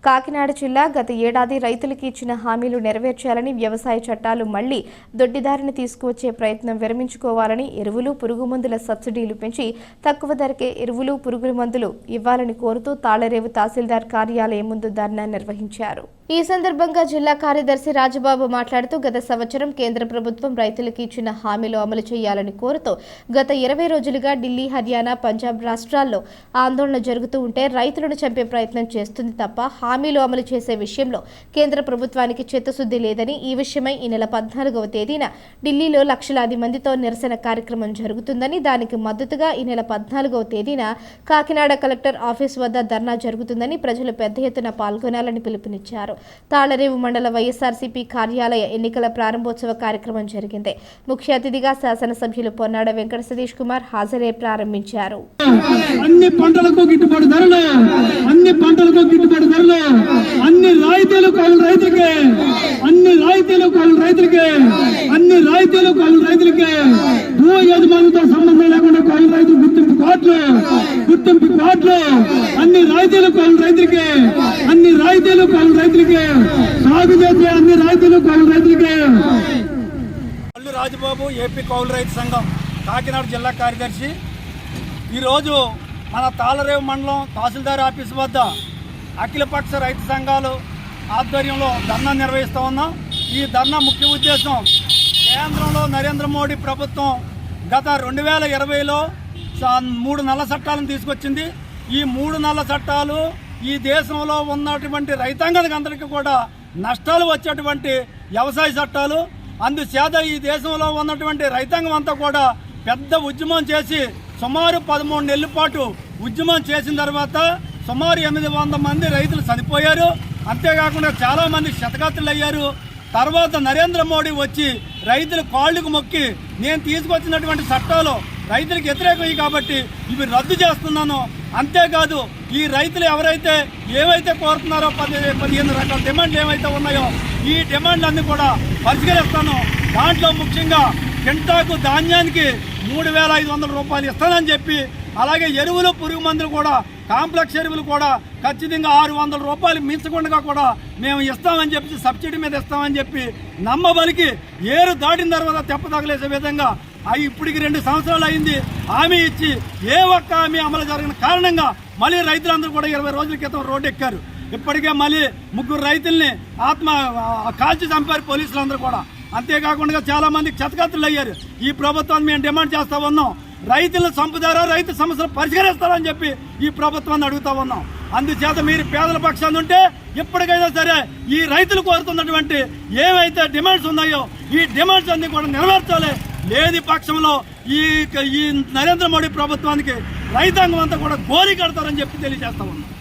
కాకినాడ జిల్లా గత ఏడాది రైతులకు ఇచ్చిన హామీలు నెరవేర్చాలని, వ్యవసాయ చట్టాలు మళ్లీ దొడ్డిదారిని తీసుకువచ్చే ప్రయత్నం విరమించుకోవాలని, ఎరువులు, పురుగుమందుల సబ్సిడీలు పెంచి తక్కువ ధరకే ఎరువులు, పురుగుల మందులు ఇవ్వాలని కోరుతూ తాళ్లరేవు తహసీల్దార్ కార్యాలయం ముందు ధర్నా నిర్వహించారు. ఈ సందర్భంగా జిల్లా కార్యదర్శి రాజబాబు మాట్లాడుతూ, గత సంవత్సరం కేంద్ర ప్రభుత్వం రైతులకు ఇచ్చిన హామీలు అమలు చేయాలని కోరుతూ గత 20 రోజులుగా ఢిల్లీ, హర్యానా, పంజాబ్ రాష్ట్రాల్లో ఆందోళన జరుగుతూ ఉంటే రైతులను చంపే ప్రయత్నం చేస్తుంది తప్ప హామీలు అమలు చేసే విషయంలో కేంద్ర ప్రభుత్వానికి చిత్తశుద్ధి లేదని, ఈ విషయమై ఈ నెల 14వ తేదీన ఢిల్లీలో లక్షలాది మందితో నిరసన కార్యక్రమం జరుగుతుందని, దానికి మద్దతుగా ఈ నెల 14వ తేదీన కాకినాడ కలెక్టర్ ఆఫీస్ వద్ద ధర్నా జరుగుతుందని ప్రజలు పెద్ద ఎత్తున పాల్గొనాలని పిలుపునిచ్చారు. తాళ్లరేవు మండల వైఎస్ఆర్సీపీ కార్యాలయ ఎన్నికల ప్రారంభోత్సవ కార్యక్రమం జరిగింది. ముఖ్య అతిథిగా శాసనసభ్యులు పొన్నాడ వెంకట సతీష్ కుమార్ హాజరై ప్రారంభించారు. అన్ని పంటలకు గిట్టుబాటు ధరలు, అన్ని పంటలకు గిట్టుబాటు ధరలు, అన్ని రాయితీలు కౌలు రైతులకే, అన్ని రాయితీలు కౌలు రైతులకే, అన్ని రాయితీలు కౌలు రైతులకే, భూ యజమానులతో సంబంధం లేకుండా కౌలు రైతు గుర్తింపు కార్డులు, అన్ని రాయితీలు కౌలు రైతులకే, అన్ని రాయితీలు కౌలు రైతులకే, సాగు చేసే అన్ని రాయితీలు కౌలు రైతులకే. రాజబాబు, ఏపీ కౌలు రైతు సంఘం కాకినాడ జిల్లా కార్యదర్శి. ఈరోజు మన తాళ్లరేవు మండలం తహసీల్దార్ ఆఫీస్ వద్ద అఖిలపక్ష రైతు సంఘాలు ఆధ్వర్యంలో ధర్నా నిర్వహిస్తూ ఉన్నాం. ఈ ధర్నా ముఖ్య ఉద్దేశం, కేంద్రంలో నరేంద్ర మోడీ ప్రభుత్వం గత 2020లో 3 నల్ల చట్టాలను తీసుకొచ్చింది. ఈ 3 నల్ల చట్టాలు ఈ దేశంలో ఉన్నటువంటి రైతాంగానికి అందరికీ కూడా నష్టాలు వచ్చేటువంటి వ్యవసాయ చట్టాలు. అందుచేత ఈ దేశంలో ఉన్నటువంటి రైతాంగం అంతా కూడా పెద్ద ఉద్యమం చేసి సుమారు 13 నెలల పాటు ఉద్యమం చేసిన తర్వాత సుమారు 800 మంది రైతులు చనిపోయారు. అంతేకాకుండా చాలామంది క్షతగాత్రులు అయ్యారు. తర్వాత నరేంద్ర మోడీ వచ్చి రైతుల కాళ్ళకు మొక్కి, నేను తీసుకొచ్చినటువంటి చట్టాలు రైతులకు వ్యతిరేకం కాబట్టి ఇవి రద్దు చేస్తున్నాను, అంతేకాదు ఈ రైతులు ఎవరైతే ఏవైతే కోరుతున్నారో 15 రకాల డిమాండ్లు ఏవైతే ఉన్నాయో ఈ డిమాండ్లన్నీ కూడా పరిష్కరిస్తాను. దాంట్లో ముఖ్యంగా కింటాకు ధాన్యానికి 3,500 రూపాయలు ఇస్తానని చెప్పి, అలాగే ఎరువులు, పురుగు మందులు కూడా, కాంప్లెక్స్ ఎరువులు కూడా ఖచ్చితంగా 600 రూపాయలు మించకుండా కూడా మేము ఇస్తామని చెప్పి, సబ్సిడీ మీద ఇస్తామని చెప్పి నమ్మబలికి ఏరు దాటిన తర్వాత తెప్ప తగలేసే విధంగా ఇప్పటికి 2 సంవత్సరాలు అయింది. హామీ ఇచ్చి ఏ ఒక్క హామీ అమలు జరిగిన కారణంగా మళ్ళీ రైతులందరూ కూడా 20 రోజుల క్రితం రోడ్డు ఎక్కారు. ఇప్పటికే మళ్ళీ 3 రైతుల్ని కాల్చి చంపారు పోలీసులందరూ కూడా. అంతేకాకుండా చాలా మందికి క్షతగాత్రులు అయ్యారు. ఈ ప్రభుత్వాన్ని మేము డిమాండ్ చేస్తా ఉన్నాం, రైతులను చంపుతారా, రైతు సమస్యలు పరిష్కరిస్తారని చెప్పి ఈ ప్రభుత్వాన్ని అడుగుతా ఉన్నాం. అందుచేత మీరు పేదల పక్షాన్ని ఉంటే ఇప్పటికైనా సరే ఈ రైతులు కోరుతున్నటువంటి ఏవైతే డిమాండ్స్ ఉన్నాయో ఈ డిమాండ్స్ అన్ని కూడా నెరవేర్చాలి. లేని పక్షంలో ఈ నరేంద్ర మోడీ ప్రభుత్వానికి రైతాంగం అంతా కూడా గోరి కడతారని చెప్పి తెలియజేస్తా ఉన్నాం.